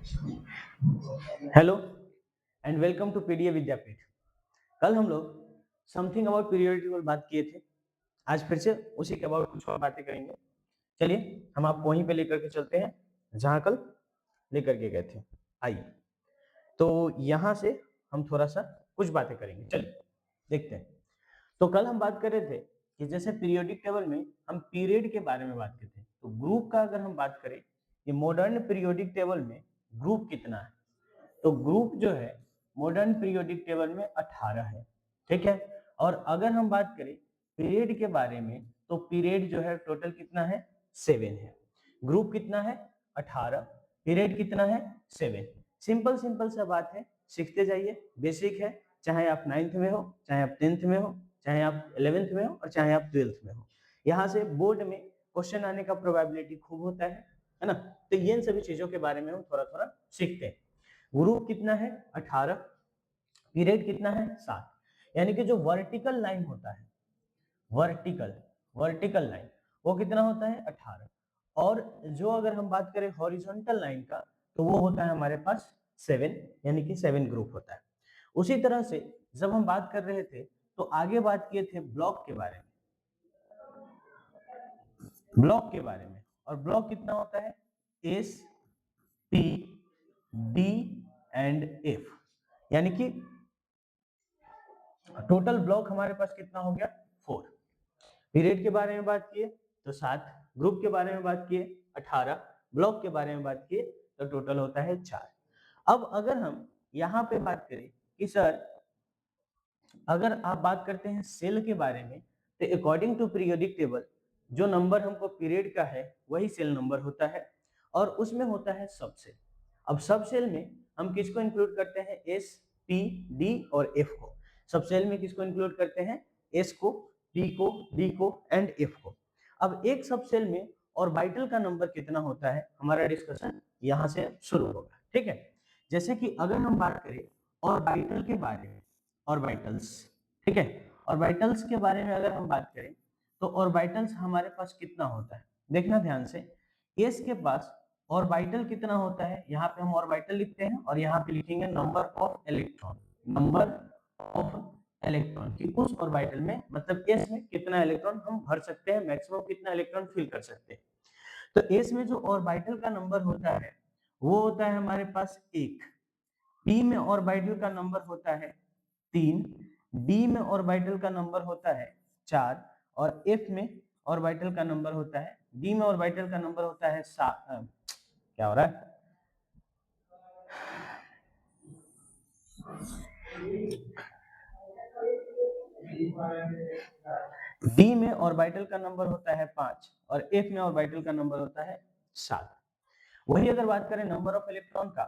Hello and welcome to PDA Vidyapeeth. कल हम लोग समथिंग अबाउट पीरियोडिक टेबल बात किए थे। आज फिर से उसी के अबाउट कुछ और बातें करेंगे। चलिए हम आपको वहीं पे लेकर के चलते हैं जहां कल लेकर के गए थे। आइए तो यहाँ से हम थोड़ा सा कुछ बातें करेंगे। चलिए देखते हैं। तो कल हम बात कर रहे थे कि जैसे पीरियोडिक टेबल में हम पीरियड के बारे में बात करते हैं, तो ग्रुप का अगर हम बात करें कि मॉडर्न पीरियोडिक टेबल में ग्रुप कितना है, तो ग्रुप जो है मॉडर्न पीरियोडिक टेबल में 18 है। ठीक है। और अगर हम बात करें पीरियड के बारे में, तो पीरियड जो है टोटल कितना है 7 है। ग्रुप कितना है 18, पीरियड कितना है 7। सिंपल सिंपल सा बात है, सीखते जाइए। बेसिक है, चाहे आप 9th में हो, चाहे आप 10th में हो, चाहे आप 11th में हो और चाहे आप 12th में हो। यहाँ से बोर्ड में क्वेश्चन आने का प्रोबेबिलिटी खूब होता है ना। तो ये इन सभी चीजों के बारे में हम थोड़ा थोड़ा सीखते हैं। ग्रुप कितना है 18, पीरियड कितना है 7। यानी कि जो वर्टिकल लाइन होता है, वर्टिकल वर्टिकल लाइन वो कितना होता है 18। और जो अगर हम बात करें हॉरिजॉन्टल लाइन का, तो वो होता है हमारे पास 7, यानी कि 7 ग्रुप होता है। उसी तरह से जब हम बात कर रहे थे तो आगे बात किए थे ब्लॉक के बारे में, ब्लॉक के बारे में। और ब्लॉक कितना होता है S, P, D and F. यानी कि टोटल ब्लॉक हमारे पास कितना हो गया 4। पीरियड के बारे में बात किए तो 7, ग्रुप के बारे में बात किए 18, ब्लॉक के बारे में बात किए तो टोटल होता है 4। अब अगर हम यहाँ पे बात करें कि सर अगर आप बात करते हैं सेल के बारे में, तो अकॉर्डिंग टू पीरियोडिक टेबल जो नंबर हमको पीरियड का है वही सेल नंबर होता है, और उसमें होता है सब सेल। अब सब सेल में हम किसको इंक्लूड करते हैं एस, पी, डी और एफ को। सब सेल में किसको इंक्लूड करते हैं एस को, पी को, डी को एंड एफ को। अब एक सब सेल में ऑर्बिटल का नंबर कितना होता है, हमारा डिस्कशन यहाँ से शुरू होगा। ठीक है। जैसे कि अगर हम बात करें ऑर्बिटल के बारे में, ऑर्बिटल्स, ठीक है, ऑर्बिटल्स के बारे में अगर हम बात करें तो ऑर्बिटल्स हमारे पास कितना होता है, देखना ध्यान से। एस के पास ऑर्बिटल कितना होता है, यहाँ पे हम ऑर्बिटल लिखते हैं और यहाँ पे लिखेंगे number of electron, number of electron की उस ऑर्बिटल में, मतलब एस में कितना इलेक्ट्रॉन हम भर सकते हैं, मैक्सिमम कितना इलेक्ट्रॉन फिल कर सकते हैं। तो एस में जो ऑर्बिटल का नंबर होता है वो होता है हमारे पास 1, पी में ऑर्बिटल का नंबर होता है 3, डी में ऑर्बिटल का नंबर होता है 4 और एफ में ऑर्बिटल का नंबर होता है, डी में ऑर्बिटल का नंबर होता है 7। क्या हो रहा है, डी में ऑर्बिटल का नंबर होता है 5 और एफ में ऑर्बिटल का नंबर होता है 7। वही अगर बात करें नंबर ऑफ इलेक्ट्रॉन का,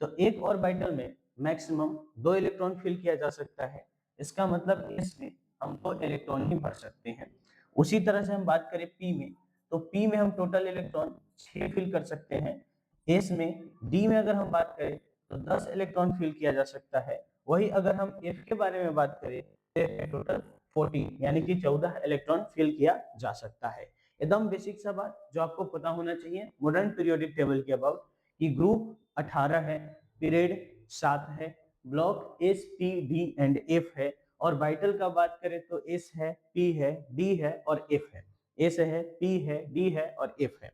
तो एक ऑर्बिटल में मैक्सिमम 2 इलेक्ट्रॉन फिल किया जा सकता है। इसका मतलब इसमें हम 2 इलेक्ट्रॉन ही भर सकते हैं। उसी तरह से हम बात करें पी में, तो पी में हम टोटल इलेक्ट्रॉन 6 फिल कर सकते हैं। एस में, डी में अगर हम बात करें तो 10 इलेक्ट्रॉन फिल किया जा सकता है। वही अगर हम एफ के बारे में बात करें तो टोटल 14 यानी कि 14 इलेक्ट्रॉन फिल किया जा सकता है। एकदम बेसिक सा बात जो आपको पता होना चाहिए मॉडर्न पीरियोडिक टेबल के अबाउट, कि ग्रुप 18 है, पीरियड 7 है, block S, P, D and F है। और वाइटल का बात करें तो एस है, पी है, डी है और एफ है। एस है, पी है, डी है और एफ है।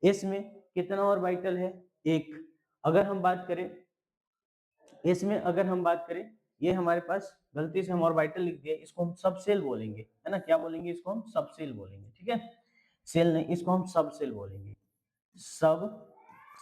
एस में कितना और वाइटल है 1। अगर हम बात करें इसमें, अगर हम बात करें, ये हमारे पास गलती से हम ऑर्बिटल लिख दिए, इसको हम सब सेल बोलेंगे, है ना। क्या बोलेंगे, इसको हम सब सेल बोलेंगे। ठीक है, सेल नहीं, इसको हम सब सेल बोलेंगे, सब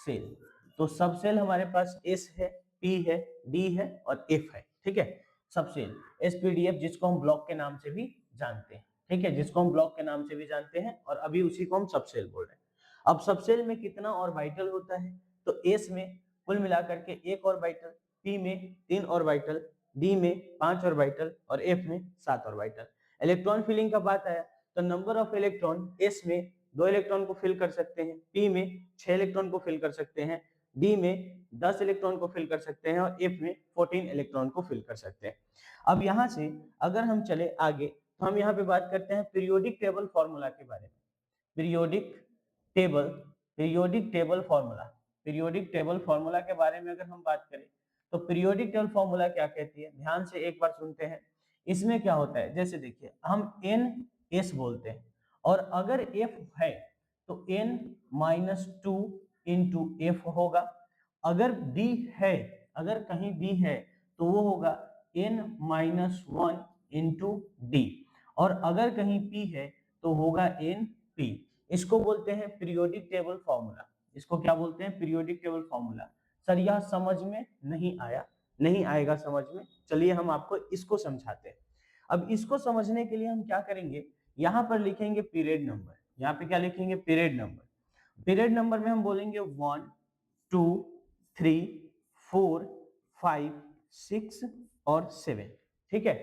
सेल। तो सब सेल हमारे पास एस है, पी है, डी है और एफ है। ठीक है, सब सेल एसपीडीएफ, जिसको हम ब्लॉक के नाम से भी जानते हैं। ठीक है, जिसको हम ब्लॉक के नाम से भी जानते हैं और अभी उसी को हम सब सेल बोल रहे हैं। अब सब सेल में कितना ऑर्बिटल होता है, तो एस में कुल मिलाकर के 1 ऑर्बिटल, पी में 3 ऑर्बिटल, डी में 5 ऑर्बिटल और एफ में 7 ऑर्बिटल। इलेक्ट्रॉन फिलिंग का बात आया तो नंबर ऑफ इलेक्ट्रॉन एस में 2 इलेक्ट्रॉन को फिल कर सकते हैं, पी में 6 इलेक्ट्रॉन को फिल कर सकते हैं, डी में 10 इलेक्ट्रॉन को फिल कर सकते हैं और एफ में 14 इलेक्ट्रॉन को फिल कर सकते हैं। अब यहाँ से अगर हम चले आगे तो हम यहाँ पे बात करते हैं पीरियोडिक टेबल फॉर्मूला के बारे में। Periodic table, periodic table formula. Periodic table formula के बारे में अगर हम बात करें तो पीरियोडिक टेबल फॉर्मूला क्या कहती है, ध्यान से एक बार सुनते हैं। इसमें क्या होता है, जैसे देखिए हम n s बोलते हैं और अगर f है तो n minus two into F होगा। अगर b है, अगर कहीं b है तो वो होगा n minus one into D, और अगर कहीं p है तो होगा n p। इसको बोलते हैं पीरियोडिक टेबल फॉर्मूला। इसको क्या बोलते हैं, पीरियोडिक टेबल फॉर्मूला। सर यह समझ में नहीं आया, नहीं आएगा समझ में, चलिए हम आपको इसको समझाते हैं। अब इसको समझने के लिए हम क्या करेंगे, यहाँ पर लिखेंगे पीरियड नंबर। यहाँ पे क्या लिखेंगे, पीरियड नंबर। पीरियड नंबर में हम बोलेंगे 1 2 3 4 5 6 और 7, ठीक है।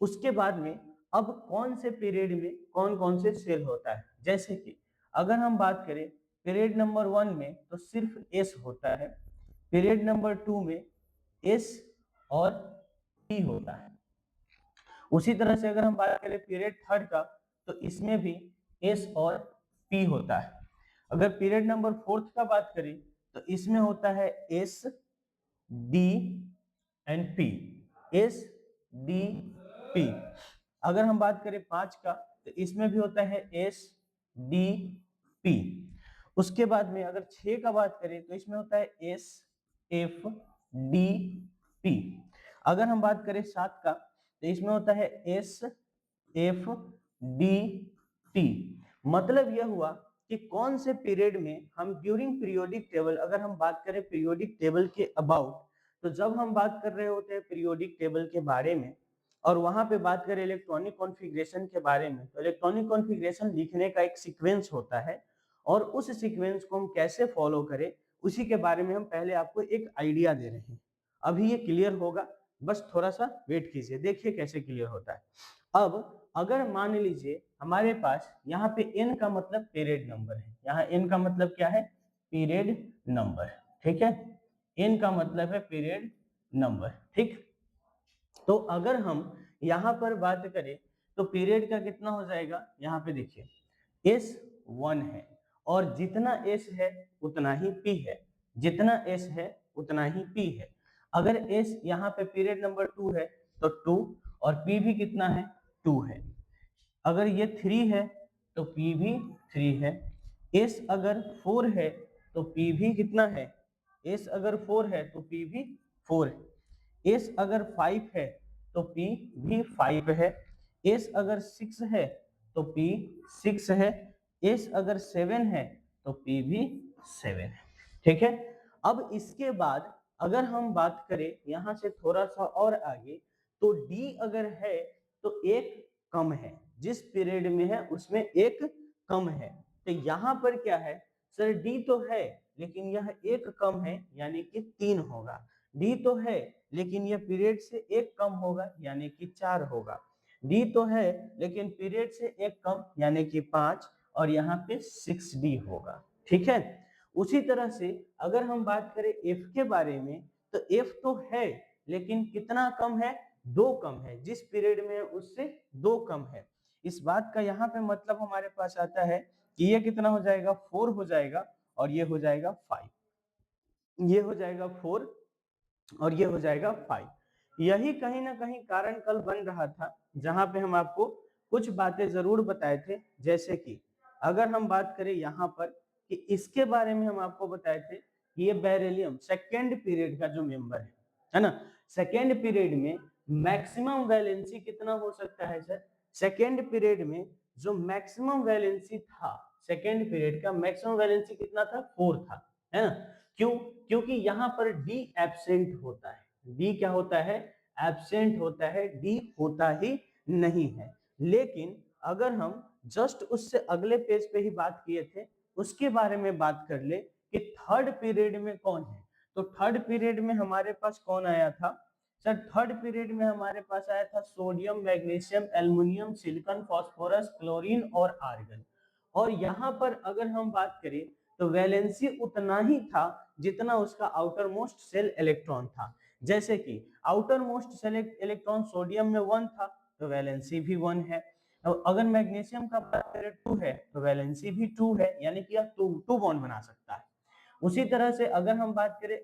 उसके बाद में अब कौन से पीरियड में कौन कौन से सेल होता है, जैसे कि अगर हम बात करें पीरियड नंबर 1 में तो सिर्फ एस होता है, पीरियड नंबर 2 में एस और पी होता है। उसी तरह से अगर हम बात करें पीरियड थर्ड का तो इसमें भी एस और पी होता है। अगर पीरियड नंबर फोर्थ का बात करें तो इसमें होता है S D and P, S D P. अगर हम बात करें 5 का तो इसमें भी होता है एस डी पी। उसके बाद में अगर 6 का बात करें तो इसमें होता है एस एफ डी पी। अगर हम बात करें 7 का तो इसमें होता है एस एफ डी टी। मतलब यह हुआ कि कौन से पीरियड में हम ड्यूरिंग पीरियोडिक टेबल, अगर हम बात करें पीरियोडिक टेबल के अबाउट, तो जब हम बात कर रहे होते हैं पीरियोडिक टेबल के बारे में और वहां पे बात करें इलेक्ट्रॉनिक कॉन्फ़िगरेशन के बारे में, तो इलेक्ट्रॉनिक कॉन्फ़िगरेशन लिखने का एक सीक्वेंस होता है और उस सीक्वेंस को हम कैसे फॉलो करें उसी के बारे में हम पहले आपको एक आइडिया दे रहे हैं। अभी ये क्लियर होगा, बस थोड़ा सा वेट कीजिए, देखिए कैसे क्लियर होता है। अब अगर मान लीजिए हमारे पास यहाँ पे n का मतलब पीरियड नंबर है, यहाँ n का मतलब क्या है, पीरियड नंबर, ठीक है। n का मतलब है पीरियड नंबर, ठीक। तो अगर हम यहाँ पर बात करें तो पीरियड का कितना हो जाएगा, यहाँ पे देखिए s 1 है और जितना s है उतना ही p है, जितना s है उतना ही p है। अगर s यहाँ पे पीरियड नंबर 2 है तो 2 और p भी कितना है, 2 है। अगर ये 3 है तो p भी 3 है। s अगर 4 है तो p भी कितना है, s अगर 4 है तो p भी 4 है। s अगर 5 है तो p भी 5 है। s अगर 6 है तो p 6 है। s अगर 7 है तो p भी 7 है, ठीक है। अब इसके बाद अगर हम बात करें यहाँ से थोड़ा सा और आगे, तो d अगर है तो एक कम है, जिस पीरियड में है उसमें एक कम है। तो यहाँ पर क्या है, सर डी तो है लेकिन यह एक कम है यानी कि 3 होगा। डी तो है लेकिन यह पीरियड से एक कम होगा यानी कि 4 होगा। डी तो है लेकिन पीरियड से एक कम यानी कि 5 और यहाँ पे 6D होगा, ठीक है। उसी तरह से अगर हम बात करें एफ के बारे में तो एफ तो है लेकिन कितना कम है, 2 कम है, जिस पीरियड में उससे 2 कम है। इस बात का यहाँ पे मतलब हमारे पास आता है कि ये कितना हो जाएगा, 4 हो जाएगा और ये हो जाएगा 5, ये हो जाएगा 4 और ये हो जाएगा 5। यही कहीं ना कहीं कारण कल बन रहा था जहां पे हम आपको कुछ बातें जरूर बताए थे, जैसे कि अगर हम बात करें यहाँ पर कि इसके बारे में हम आपको बताए थे कि ये बेरिलियम सेकेंड पीरियड का जो मेंबर है ना, सेकेंड पीरियड में मैक्सिमम वैलेंसी कितना हो सकता है सर, सेकेंड पीरियड में जो मैक्सिमम वैलेंसी था, सेकेंड पीरियड का मैक्सिमम वैलेंसी कितना था, 4 था, है ना। क्यों, क्योंकि यहाँ पर डी एब्सेंट होता है। डी क्या होता है, एब्सेंट होता है, डी होता ही नहीं है। लेकिन अगर हम जस्ट उससे अगले पेज पे ही बात किए थे उसके बारे में बात कर ले कि थर्ड पीरियड में कौन है, तो थर्ड पीरियड में हमारे पास कौन आया था सर, थर्ड पीरियड में हमारे पास आया था sodium, magnesium, aluminium, silicon, phosphorus, chlorine और आर्गन। और यहाँ पर अगर हम बात करें तो वैलेंसी उतना ही था जितना उसका आउटर मोस्ट सेल इलेक्ट्रॉन था। जैसे कि outer most shell electron sodium में 1 था तो वैलेंसी भी 1 है। अगर मैग्नीशियम का बात करें 2 है तो वैलेंसी भी 2 है, यानी कि यह 2 बॉन्ड बना सकता है। उसी तरह से अगर हम बात करें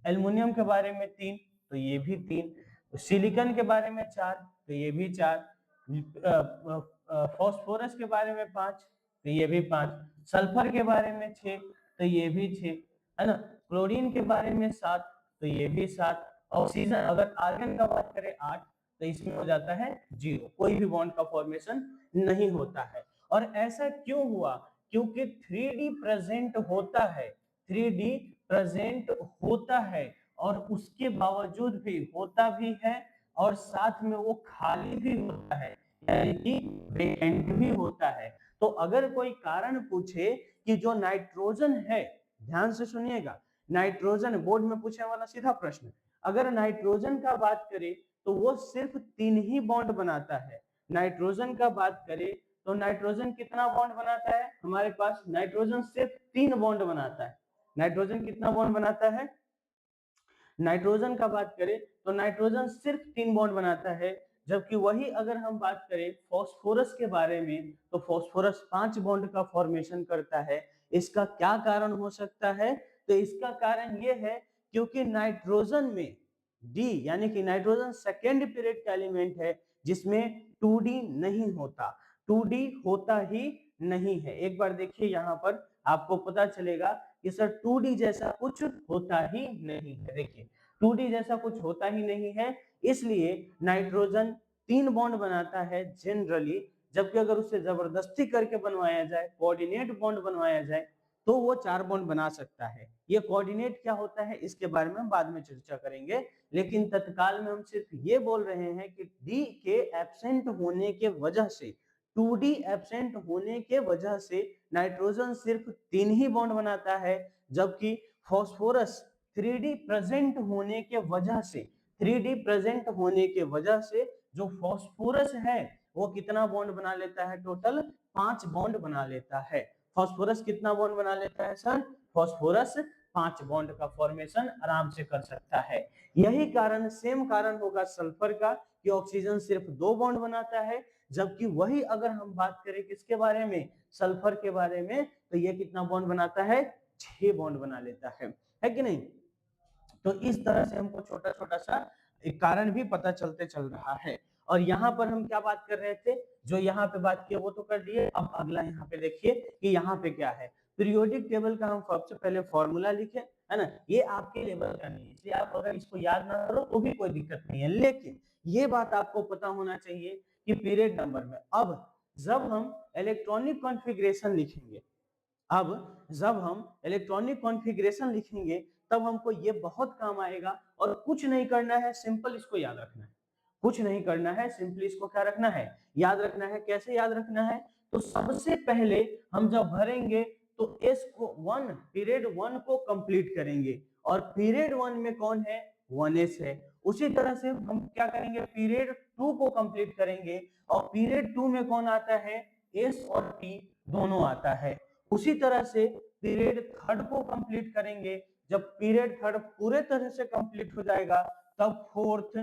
एल्युमिनियम के बारे में 3, तो ये भी 3, सिलिकॉन के बारे में 4, तो ये भी 4, फास्फोरस के बारे में 5, तो ये भी 5, सल्फर के बारे में 6, तो ये भी 6, है ना, क्लोरीन के बारे में 7, तो ये भी 7, ऑक्सीजन अगर आर्गन का बात करें 8, तो इसमें हो जाता है 0, कोई भी बॉन्ड का फॉर्मेशन नहीं होता है। और ऐसा क्यों हुआ? क्योंकि 3D प्रेजेंट होता है, 3D प्रेजेंट होता है और उसके बावजूद भी होता भी है और साथ में वो खाली भी होता है, यानी कि वेकेंट भी होता है। तो अगर कोई कारण पूछे कि जो नाइट्रोजन है, ध्यान से सुनिएगा, नाइट्रोजन बोर्ड में पूछने वाला सीधा प्रश्न, अगर नाइट्रोजन का बात करें तो वो सिर्फ 3 ही बॉन्ड बनाता है। नाइट्रोजन का बात करें तो नाइट्रोजन कितना बॉन्ड बनाता है? हमारे पास नाइट्रोजन सिर्फ 3 बॉन्ड बनाता है। नाइट्रोजन कितना बॉन्ड बनाता है? नाइट्रोजन का बात करें तो नाइट्रोजन सिर्फ 3 बॉन्ड बनाता है, जबकि वही अगर हम बात करें फास्फोरस के बारे में तो फास्फोरस 5 बॉन्ड का फॉर्मेशन करता है। इसका क्या कारण हो सकता है? तो इसका कारण ये है क्योंकि नाइट्रोजन में डी यानी कि नाइट्रोजन सेकेंड पीरियड का एलिमेंट है जिसमें 2D नहीं होता, 2D होता ही नहीं है। एक बार देखिए यहाँ पर आपको पता चलेगा कि सर 2D जैसा कुछ होता ही नहीं है। देखिए 2D जैसा कुछ होता ही नहीं है, इसलिए नाइट्रोजन 3 बॉन्ड बनाता है जनरली, जबकि अगर उसे जबरदस्ती करके बनवाया जाए, कोऑर्डिनेट बॉन्ड बनवाया जाए तो वो 4 बॉन्ड बना सकता है। ये कोऑर्डिनेट क्या होता है इसके बारे में हम बाद में चर्चा करेंगे, लेकिन तत्काल में हम सिर्फ ये बोल रहे हैं कि डी के एब्सेंट होने के वजह से, 2D एब्सेंट होने के वजह से नाइट्रोजन सिर्फ 3 ही बॉन्ड बनाता है, जबकि फास्फोरस 3D प्रेजेंट होने के वजह से, 3D प्रेजेंट होने के वजह से जो फास्फोरस है वो कितना बॉन्ड बना लेता है? टोटल 5 बॉन्ड बना लेता है। फास्फोरस कितना बॉन्ड बना लेता है सर? फास्फोरस 5 बॉन्ड का फॉर्मेशन आराम से कर सकता है। यही कारण, सेम कारण होगा सल्फर का कि ऑक्सीजन सिर्फ 2 बॉन्ड बनाता है, जबकि वही अगर हम बात करें किसके बारे में, सल्फर के बारे में, तो ये कितना बॉन्ड बनाता है? 6 बॉन्ड बना लेता है कि नहीं? तो इस तरह से हमको छोटा छोटा सा एक कारण भी पता चलते चल रहा है। और यहाँ पर हम क्या बात कर रहे थे? जो यहाँ पे बात किया वो तो कर लिए, अब अगला यहाँ पे देखिए कि यहाँ पे क्या है। पीरियोडिक टेबल का हम सबसे पहले फॉर्मूला लिखे, है ना, ये आपके लेवल का नहीं है, इसलिए आप अगर इसको याद ना करो तो भी कोई दिक्कत नहीं है, लेकिन ये बात आपको पता होना चाहिए कि पीरियड नंबर में अब जब हम इलेक्ट्रॉनिक कॉन्फ़िगरेशन लिखेंगे, अब जब हम इलेक्ट्रॉनिक कॉन्फ़िगरेशन लिखेंगे तब हमको ये बहुत काम आएगा और कुछ नहीं करना है, सिंपल इसको याद रखना है। कुछ नहीं करना है, सिंपली इसको क्या रखना है? याद रखना है। कैसे याद रखना है? तो सबसे पहले हम जब भरेंगे तो एस को 1 पीरियड 1 को कंप्लीट करेंगे और पीरियड 1 में कौन है? 1s है। उसी तरह से हम क्या करेंगे? पीरियड 2 को कंप्लीट करेंगे और पीरियड 2 में कौन आता है? एस और टी दोनों आता है। उसी तरह से पीरियड थर्ड को कंप्लीट करेंगे, जब पीरियड थर्ड पूरे तरह से कंप्लीट हो जाएगा तब fourth,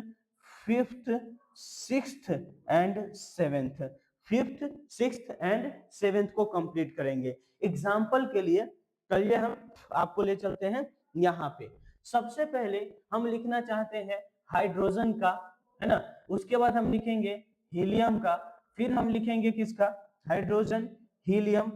fifth, sixth and seventh, fifth, sixth and seventh को कंप्लीट करेंगे। एग्जाम्पल के लिए चलिए हम आपको ले चलते हैं यहाँ पे। सबसे पहले हम लिखना चाहते हैं हाइड्रोजन का, है ना, उसके बाद हम लिखेंगे हीलियम का, फिर हम लिखेंगे किसका? हाइड्रोजन, हीलियम,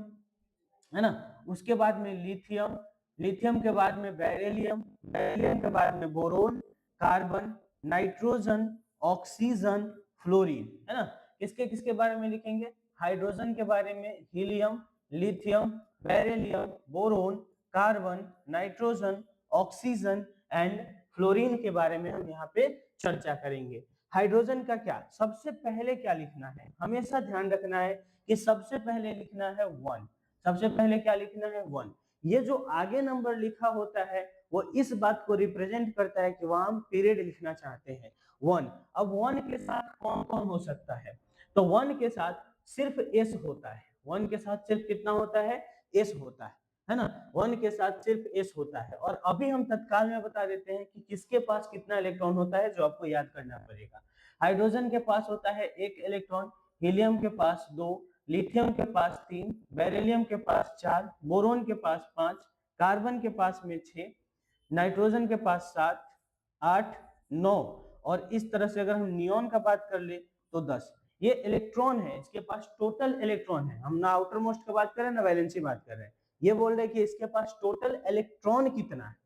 है ना, उसके बाद में लिथियम, लिथियम के बाद में बेरिलियम, बेरिलियम के बाद में boron, carbon, nitrogen, oxygen, fluorine, है ना। इसके किसके बारे में लिखेंगे? हाइड्रोजन के बारे में helium, lithium, beryllium, boron, carbon, nitrogen, oxygen and fluorine के बारे में हम यहाँ पे चर्चा करेंगे। हाइड्रोजन का क्या, सबसे पहले क्या लिखना है? हमेशा ध्यान रखना है कि सबसे पहले लिखना है 1। सबसे पहले क्या लिखना है? 1। ये जो आगे नंबर लिखा होता है वो इस बात को रिप्रेजेंट करता है कि वहां हम पीरियड लिखना चाहते हैं 1। अब 1 के साथ कौन कौन हो सकता है? तो 1 के साथ सिर्फ एस होता है। 1 के साथ सिर्फ कितना होता है? एस होता है ना। 1 के साथ सिर्फ एस होता है। और अभी हम तत्काल में बता देते हैं कि किसके पास कितना इलेक्ट्रॉन होता है, जो आपको याद करना पड़ेगा। हाइड्रोजन के पास होता है 1 इलेक्ट्रॉन, हीलियम के पास 2, लिथियम के पास 3, बेरिलियम के पास 4, बोरोन के पास 5, कार्बन के पास में 6, नाइट्रोजन के पास 7, 8, 9 और इस तरह से अगर हम नियोन का बात कर ले तो 10। ये इलेक्ट्रॉन है, इसके पास टोटल इलेक्ट्रॉन है। हम ना आउटर मोस्ट की बात कर रहे हैं ना वैलेंसी बात कर रहे हैं। ये बोल रहे हैं कि इसके पास टोटल इलेक्ट्रॉन कितना है,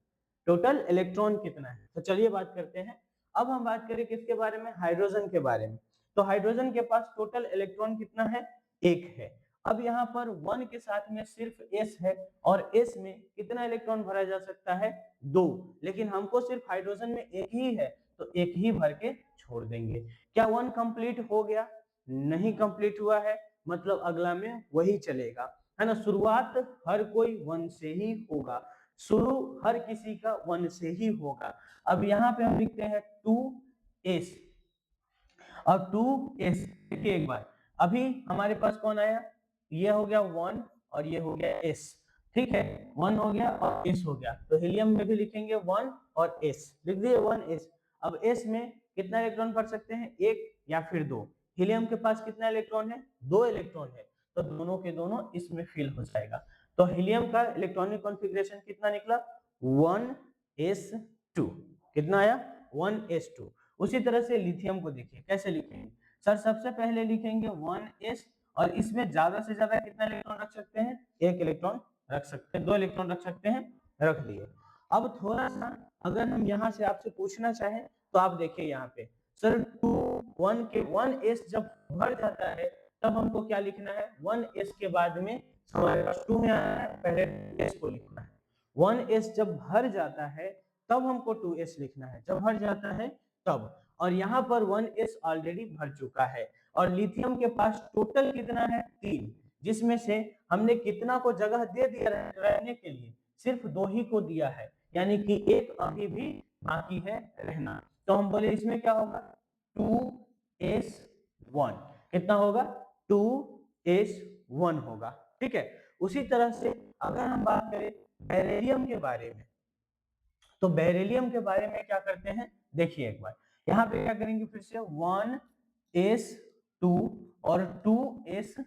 टोटल इलेक्ट्रॉन कितना है। तो चलिए बात करते हैं। अब हम बात करें किसके बारे में, हाइड्रोजन के बारे में। तो हाइड्रोजन के पास टोटल इलेक्ट्रॉन कितना है, 1 है। अब यहाँ पर 1 के साथ में सिर्फ s है और s में कितना इलेक्ट्रॉन भरा जा सकता है, 2। लेकिन हमको सिर्फ हाइड्रोजन में 1 ही है तो 1 ही भर के छोड़ देंगे। क्या 1 कंप्लीट हो गया, नहीं कंप्लीट हुआ है, मतलब अगला में वही चलेगा, है ना। शुरुआत हर कोई 1 से ही होगा, शुरू हर किसी का 1 से ही होगा। अब यहाँ पे हम लिखते हैं 2s और 2s। देखिए एक बार, अभी हमारे पास कौन आया, ये हो गया 1 और ये हो गया s, ठीक है। 1 हो गया और s हो गया, तो हीलियम में भी लिखेंगे 1 और s, लिख दिए 1s। अब s में कितना इलेक्ट्रॉन भर सकते हैं, 1 या फिर 2। हीलियम के पास कितना इलेक्ट्रॉन है, 2 इलेक्ट्रॉन है, तो दोनों के दोनों इसमें फिल हो जाएगा। तो हीलियम का इलेक्ट्रॉनिक कॉन्फ़िगरेशन कितना निकला, 1s2। कितना आया, 1s2। उसी तरह से लिथियम को देखिए कैसे लिखेंगे। सर सबसे पहले लिखेंगे 1s और इसमें ज्यादा से ज्यादा कितना इलेक्ट्रॉन रख सकते हैं, 1 इलेक्ट्रॉन रख सकते हैं, 2 इलेक्ट्रॉन रख सकते हैं, रख दिए। अब थोड़ा सा अगर हम यहाँ से आपसे पूछना चाहें तो आप देखिए यहाँ पे, सर 1 के 1s जब भर जाता है तब हमको क्या लिखना है, 1s के बाद में हमारे पास 2 में आना है, पहले s को लिखना है। 1s जब भर जाता है तब हमको 2s लिखना है, जब भर जाता है तब। और यहाँ पर 1s ऑलरेडी भर चुका है और लिथियम के पास टोटल कितना है, 3, जिसमें से हमने कितना को जगह दे दिया रहने के लिए, सिर्फ 2 ही को दिया है, यानी कि 1 अभी भी बाकी है रहना। तो हम बोले इसमें क्या होगा, 2s1। कितना होगा, 2s1 होगा, ठीक है। उसी तरह से अगर हम बात करें बेरिलियम के बारे में, तो बेरिलियम के बारे में क्या करते हैं, देखिए एक बार यहाँ पे क्या करेंगे, फिर से 1s2 और 2s2,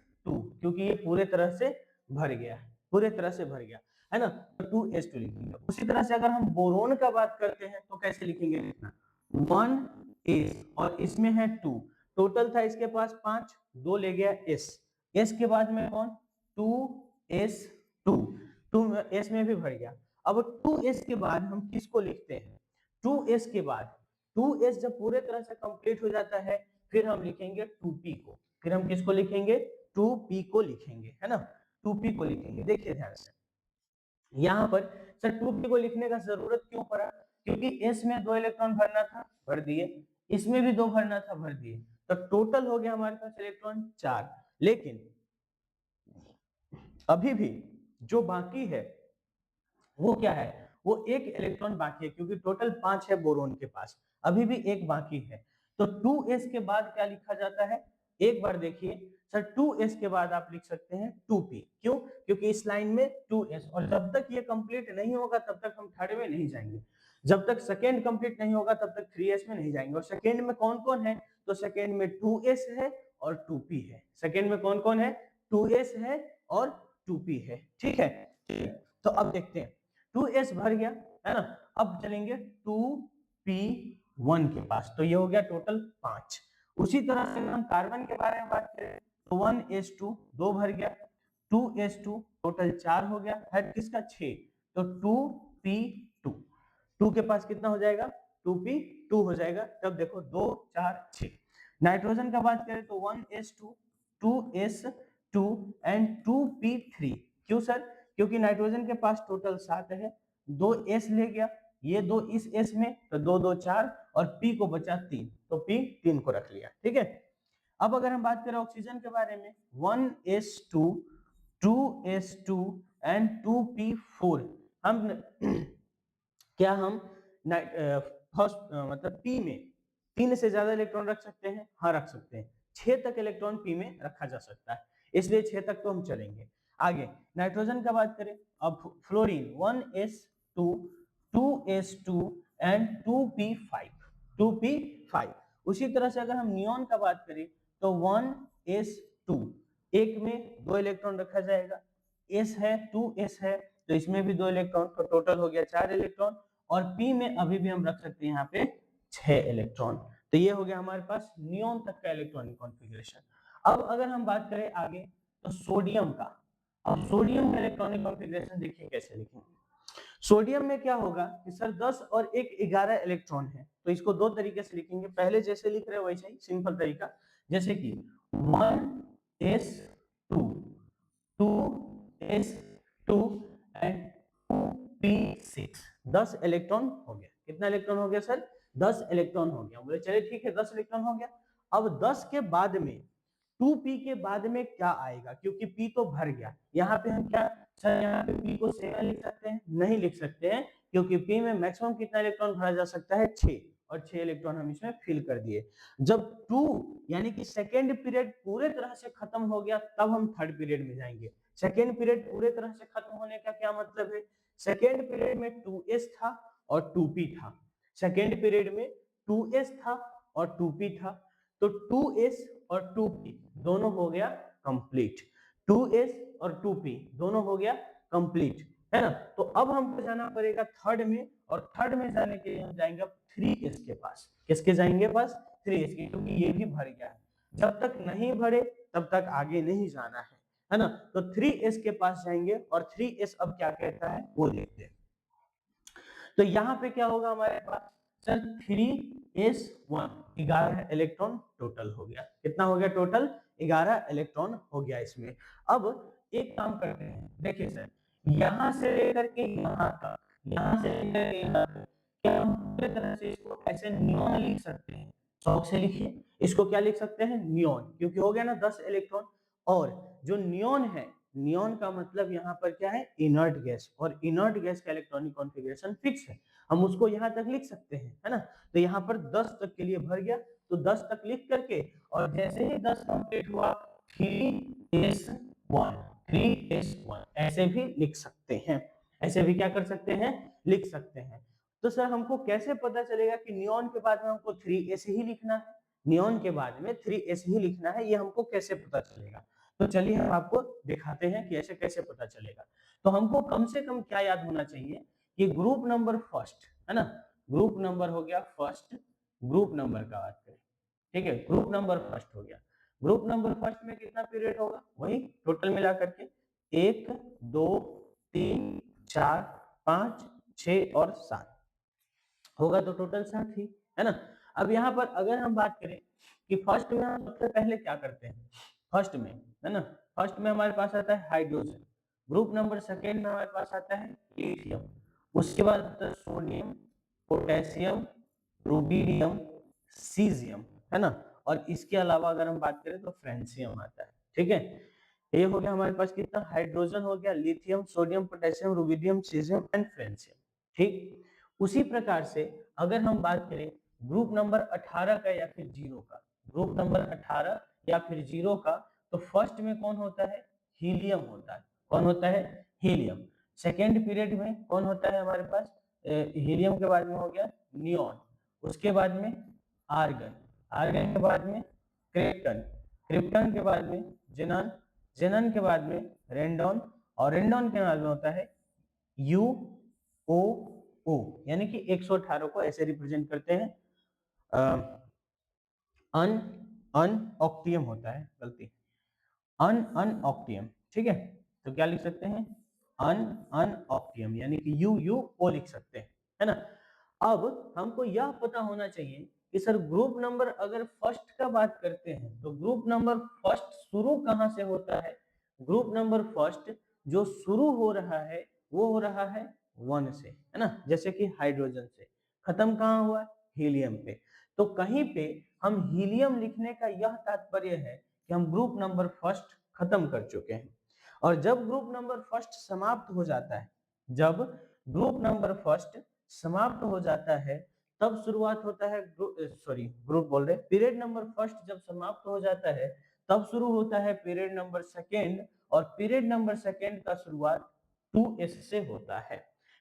क्योंकि ये पूरे तरह से भर गया, पूरे तरह से भर गया है ना, तो 2s2 लिखेंगे। उसी तरह से अगर हम बोरोन का बात करते हैं तो कैसे लिखेंगे, लिखना 1s और इसमें है 2, टोटल था इसके पास 5, 2 ले गया s के बाद में कौन, 2s2, 2s में भी भर गया। अब 2s के बाद हम किसको लिखते हैं, 2s के बाद 2s जब पूरे तरह से कंप्लीट हो जाता है फिर हम लिखेंगे 2p को, फिर हम किसको लिखेंगे, 2p को लिखेंगे, है ना, 2p को लिखेंगे। देखिए ध्यान से यहाँ पर सर 2p को लिखने का जरूरत क्यों पड़ा, क्योंकि s में 2 इलेक्ट्रॉन भरना था, भर दिए, इसमें भी 2 भरना था, भर दिए, तो टोटल हो गया हमारे पास इलेक्ट्रॉन 4। लेकिन अभी भी जो बाकी है वो क्या है, वो 1 इलेक्ट्रॉन बाकी है, क्योंकि टोटल 5 है बोरोन के पास, अभी भी 1 बाकी है। तो 2s के बाद क्या लिखा जाता है, एक बार देखिए सर 2s के बाद आप लिख सकते हैं 2p, क्यों, क्योंकि इस लाइन में 2s, और जब तक ये कंप्लीट नहीं होगा तब तक हम थर्ड में नहीं जाएंगे, जब तक सेकेंड कंप्लीट नहीं होगा तब तक 3s में नहीं जाएंगे। और सेकेंड में कौन कौन है, तो सेकेंड में 2s है और 2p है, सेकेंड में कौन कौन है, 2s है और 2p है, ठीक है। तो अब देखते हैं 2s भर गया है ना, अब चलेंगे 2p1 के पास, तो ये हो गया टोटल 5। उसी तरह से हम कार्बन के बारे में बात करें तो 1s2, 2 भर गया, 2s2 टोटल 4 हो गया, हेड किसका 6, तो 2p2, 2 के पास कितना हो जाएगा, 2p2 हो जाएगा। तब देखो 2 4 6। नाइट्रोजन का बात करें तो 1s2, 2s2 एंड 2p3, क्यों सर, क्योंकि नाइट्रोजन के पास टोटल 7 है, 2 s ले गया, ये 2 इस s में, तो 2 2 4 और p को बचा 3, तो p 3 को रख लिया, ठीक है। अब अगर हम बात करें ऑक्सीजन के बारे में 1s2, 2s2 एंड 2p4, हम क्या हम फर्स्ट मतलब p में 3 से ज्यादा इलेक्ट्रॉन रख सकते हैं, हाँ रख सकते हैं, 6 तक इलेक्ट्रॉन p में रखा जा सकता है, इसलिए 6 तक तो हम चलेंगे। आगे नाइट्रोजन का बात करें, अब fluorine 1s2, 2s2 and 2p5, 2p5। उसी तरह से अगर हम नियोन का बात करें तो 1s2, एक में 2 इलेक्ट्रॉन रखा जाएगा, s है 2s है, तो इसमें भी 2 इलेक्ट्रॉन, तो टोटल हो गया 4 इलेक्ट्रॉन। और पी में अभी भी हम रख सकते हैं यहाँ पे 6 इलेक्ट्रॉन। तो ये हो गया हमारे पास नियोन तक का इलेक्ट्रॉनिक कॉन्फ़िगरेशन। अब अगर हम बात करें आगे तो सोडियम का। अब सोडियम का इलेक्ट्रॉनिक कॉन्फ़िगरेशन देखिए कैसे लिखेंगे। सोडियम में क्या होगा कि सर 10 और 1 11 इलेक्ट्रॉन है, तो इसको दो तरीके से लिखेंगे। पहले जैसे लिख रहे हैं वैसे ही सिंपल तरीका, जैसे कि 1s2 2s2 and 2p6। 10 electron हो गया। कितना इलेक्ट्रॉन हो गया सर? 10 इलेक्ट्रॉन हो गया। बोले चलिए ठीक है 10 इलेक्ट्रॉन हो गया। अब 10 के बाद में 2p के बाद में क्या आएगा, क्योंकि p तो भर गया। यहाँ पे हम क्या सर यहाँ पे p को 7 लिख सकते हैं? नहीं लिख सकते हैं, क्योंकि p में मैक्सिमम कितना इलेक्ट्रॉन भरा जा सकता है? 6, और 6 इलेक्ट्रॉन हम इसमें फिल कर दिए। जब 2 यानी कि सेकेंड पीरियड पूरे तरह से खत्म हो गया तब हम थर्ड पीरियड में जाएंगे। सेकेंड पीरियड पूरे तरह से खत्म होने का क्या मतलब है? सेकेंड पीरियड में 2s था और 2p था। सेकेंड पीरियड में 2s था और 2p था, तो 2s और 2p दोनों हो गया कंप्लीट। 2s और 2p दोनों हो गया कंप्लीट, है ना। तो अब हमको जाना पड़ेगा थर्ड में, और थर्ड में जाने के लिए हम जाएंगे 3s के पास। किसके जाएंगे पास? 3s के, क्योंकि ये भी भर गया है। जब तक नहीं भरे तब तक आगे नहीं जाना है ना। तो 3s के पास जाएंगे, और 3s अब क्या कहता है वो देखते हैं। तो यहाँ पे क्या होगा हमारे पास सर? 3s1 11 इलेक्ट्रॉन टोटल हो गया। कितना हो गया टोटल? 11 इलेक्ट्रॉन हो गया इसमें। अब एक काम करते हैं, देखिए सर यहाँ से लेकर के यहाँ तक, यहाँ से लेकर के यहाँ तक, क्या हम पूरी तरह से इसको ऐसे नियॉन लिख सकते हैं? शौक से लिखिए, इसको क्या लिख सकते हैं? नियॉन, क्योंकि हो गया ना 10 इलेक्ट्रॉन। और जो नियॉन है, नियॉन का मतलब यहाँ पर क्या है? इनर्ट गैस, और इनर्ट गैस का इलेक्ट्रॉनिक कॉन्फ़िगरेशन फिक्स है, हम उसको यहाँ तक लिख सकते हैं, है ना। तो यहाँ पर 10 तक के लिए भर गया, तो 10 तक लिख करके, और जैसे ही 10 कंप्लीट हुआ 3s1 3s1 ऐसे भी लिख सकते हैं। ऐसे भी क्या कर सकते हैं? लिख सकते हैं। तो सर हमको कैसे पता चलेगा कि नियॉन के बाद में हमको 3s ही लिखना है? नियॉन के बाद में 3s ही लिखना है, ये हमको कैसे पता चलेगा? तो चलिए हम आपको दिखाते हैं कि ऐसे कैसे पता चलेगा। तो हमको कम से कम क्या याद होना चाहिए कि ग्रुप नंबर फर्स्ट, है ना। ग्रुप नंबर हो गया फर्स्ट, ग्रुप नंबर का बात करें, ठीक है, ग्रुप नंबर फर्स्ट हो गया। ग्रुप नंबर फर्स्ट में कितना पीरियड होगा? वही टोटल मिला करके 1 2 3 4 5 6 और 7 होगा, तो टोटल 7 ही, है ना। अब यहाँ पर अगर हम बात करें कि फर्स्ट में हम सबसे पहले क्या करते हैं, फर्स्ट में, है ना, फर्स्ट में हमारे पास आता है हाइड्रोजन। ग्रुप नंबर सेकेंड में हमारे पास आता है लिथियम। उसके बाद आता है सोडियम, पोटेशियम, रुबिडियम, सीजियम, है ना। और इसके अलावा अगर हम बात करें तो फ्रेंसियम आता है, ठीक है। ये हो गया हमारे पास कितना? हाइड्रोजन हो गया, lithium, sodium, potassium, rubidium, caesium and francium, ठीक। उसी प्रकार से अगर हम बात करें ग्रुप नंबर 18 का या फिर 0 का, ग्रुप नंबर 18 या फिर 0 का, तो फर्स्ट में कौन होता है? हीलियम होता है। कौन होता है? हीलियम। सेकेंड पीरियड में कौन होता है हमारे पास? हीलियम के बाद में हो गया नियॉन, उसके बाद में आर्गन, आर्गन के बाद में क्रिप्टन, क्रिप्टन के बाद में जेनन, जेनन के बाद में रेंडॉन, और रेंडॉन के बाद में होता है यू ओ ओ, यानी कि 118 को ऐसे रिप्रेजेंट करते हैं। अन अन ऑक्टियम होता है, गलती, अन अन ऑक्टियम, ठीक है। तो क्या लिख सकते हैं? अन अन ऑक्टियम, यानी कि यू यू ओ लिख सकते हैं, है ना। अब हमको यह पता होना चाहिए कि सर ग्रुप नंबर अगर फर्स्ट का बात करते हैं तो ग्रुप नंबर फर्स्ट शुरू कहां से होता है? ग्रुप नंबर फर्स्ट जो शुरू हो रहा है वो हो रहा है 1 से, है ना। जैसे कि हाइड्रोजन से, खत्म कहाँ हुआ? हीलियम पे। तो कहीं पे हम हीलियम लिखने का यह तात्पर्य है कि हम ग्रुप नंबर फर्स्ट खत्म कर चुके हैं। और जब ग्रुप नंबर फर्स्ट समाप्त हो जाता है, जब ग्रुप नंबर फर्स्ट समाप्त हो जाता है तब शुरुआत होता है ग्रुप बोल रहे, पीरियड नंबर फर्स्ट जब समाप्त हो जाता है तब शुरू होता है पीरियड नंबर सेकेंड, और पीरियड नंबर सेकेंड का शुरुआत 2s से होता है।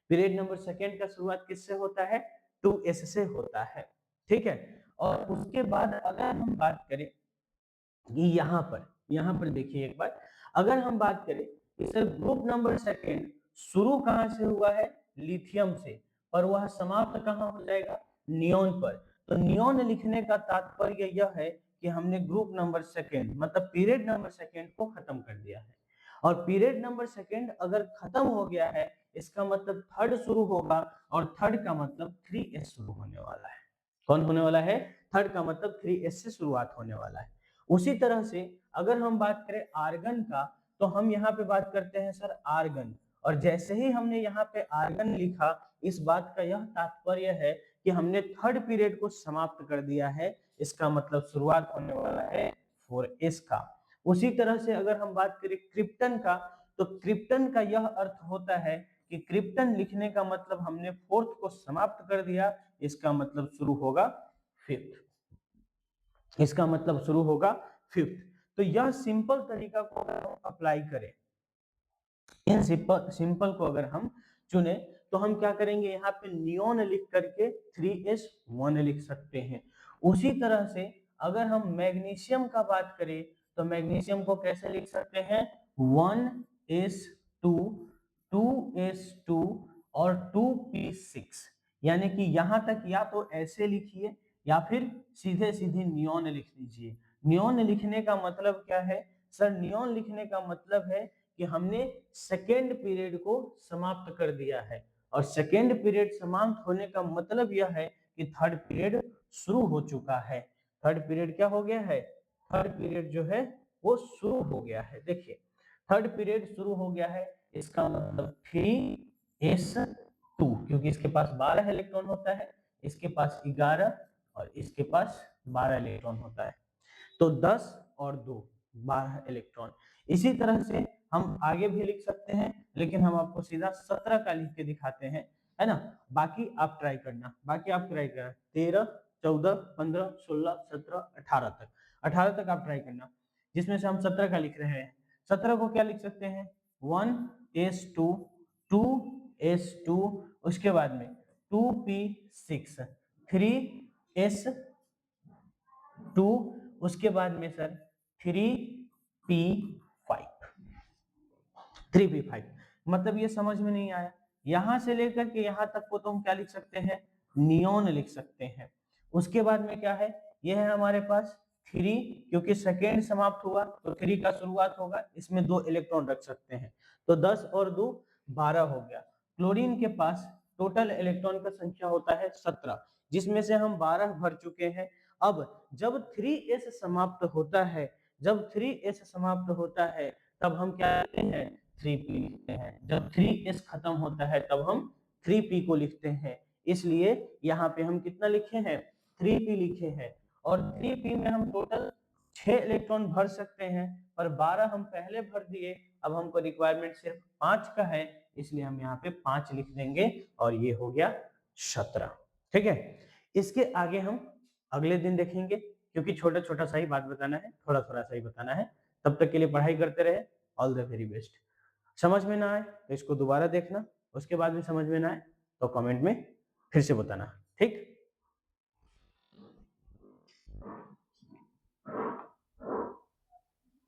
पीरियड नंबर सेकेंड का शुरुआत किससे होता है? 2s से होता है, ठीक है। और उसके बाद अगर हम बात करें कि यहाँ पर देखिए एक बार, अगर हम बात करें कि सर ग्रुप नंबर सेकेंड शुरू कहां से हुआ है? लिथियम से, पर वह समाप्त कहां हो जाएगा? नियोन पर। तो नियोन लिखने का तात्पर्य यह है कि हमने ग्रुप नंबर सेकेंड मतलब पीरियड नंबर सेकेंड को खत्म कर दिया है। और पीरियड नंबर सेकेंड अगर खत्म हो गया है, इसका मतलब थर्ड शुरू होगा, और थर्ड का मतलब 3s शुरू होने वाला है। कौन होने वाला है? थर्ड का मतलब 3s से शुरुआत होने वाला है। उसी तरह से अगर हम बात करें आर्गन का, तो हम यहाँ पे बात करते हैं सर आर्गन, और जैसे ही हमने यहाँ पे आर्गन लिखा, इस बात का यह तात्पर्य है कि हमने थर्ड पीरियड को समाप्त कर दिया है। इसका मतलब शुरुआत होने वाला है 4s का। उसी तरह से अगर हम बात करें क्रिप्टन का, तो क्रिप्टन का यह अर्थ होता है कि क्रिप्टन लिखने का मतलब हमने फोर्थ को समाप्त कर दिया, इसका मतलब शुरू होगा फिफ्थ। इसका मतलब शुरू होगा फिफ्थ। तो यह सिंपल तरीका को अगर हम अप्लाई करें, इन सिंपल को अगर हम चुने, तो हम क्या करेंगे? यहाँ पे नियोन लिख करके 3s1 लिख सकते हैं। उसी तरह से अगर हम मैग्नीशियम का बात करें, तो मैग्नीशियम को कैसे लिख सकते हैं? 1s2 2s2 और 2p6। यानी कि यहां तक या तो ऐसे लिखिए या फिर सीधे सीधे नियोन लिख लीजिए। नियोन लिखने का मतलब क्या है सर? नियोन लिखने का मतलब है कि हमने सेकेंड पीरियड को समाप्त कर दिया है, और सेकेंड पीरियड समाप्त होने का मतलब यह है कि थर्ड पीरियड शुरू हो चुका है। थर्ड पीरियड क्या हो गया है? थर्ड पीरियड जो है वो शुरू हो गया है। देखिए, थर्ड पीरियड शुरू हो गया है, इसका मतलब 3s2, क्योंकि इसके पास 12 इलेक्ट्रॉन होता है, इसके पास 11 और इसके पास 12 इलेक्ट्रॉन होता है। तो 10 और 2 12 इलेक्ट्रॉन। इसी तरह से हम आगे भी लिख सकते हैं, लेकिन हम आपको सीधा 17 का लिख के दिखाते हैं, है ना? बाकी आप ट्राई करना, 13 14 15 16 17 18 तक, 18 तक आप ट्राई करना, जिसमें से हम 17 का लिख रहे हैं। 17 को क्या लिख सकते हैं? 1s2 2s2, उसके बाद में 2p6 3s2, उसके बाद में सर 3p5। मतलब ये समझ में नहीं आया? यहां से लेकर के यहां तक को तो हम क्या लिख सकते हैं? नियोन लिख सकते हैं। उसके बाद में क्या है? यह है हमारे पास 3, क्योंकि सेकेंड समाप्त हुआ तो 3 का शुरुआत होगा, इसमें 2 इलेक्ट्रॉन रख सकते हैं, तो 10 और 2 12 हो गया। क्लोरीन के पास टोटल इलेक्ट्रॉन का संख्या होता है 17, जिसमें से हम 12 भर चुके हैं। अब जब 3s समाप्त होता है, जब 3s समाप्त होता है, तब हम क्या लिखते हैं? 3p लिखते हैं। जब 3s खत्म होता है, तब हम 3p को लिखते हैं। इसलिए यहाँ पे हम कितना लिखे हैं? 3p लिखे हैं। और 3p में हम टोटल 6 इलेक्ट्रॉन भर सकते हैं, पर 12 हम पहले भर दिए। अब हमको रिक्वायरमेंट सिर्फ 5 का है, इसलिए हम यहाँ पे 5 लिख देंगे, और ये हो गया 17। ठीक है? इसके आगे हम अगले दिन देखेंगे, क्योंकि छोटा छोटा सा ही बात बताना है, थोड़ा थोड़ा सा ही बताना है। तब तक के लिए पढ़ाई करते रहे। All the very best. समझ में ना आए तो इसको दोबारा देखना, उसके बाद भी समझ में ना आए तो कमेंट में फिर से बताना। ठीक?